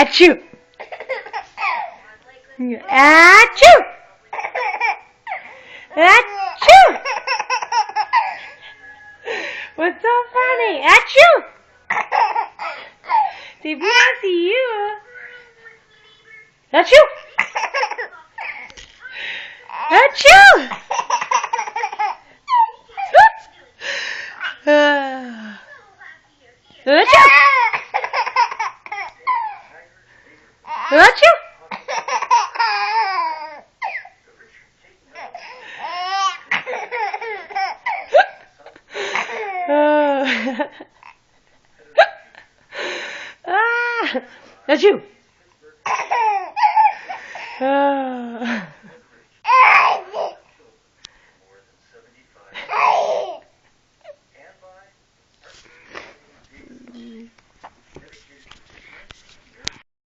Achoo! Achoo! Achoo! What's so funny? Achoo! Baby, I see you. Achoo! Achoo! Achoo! Achoo! Achoo!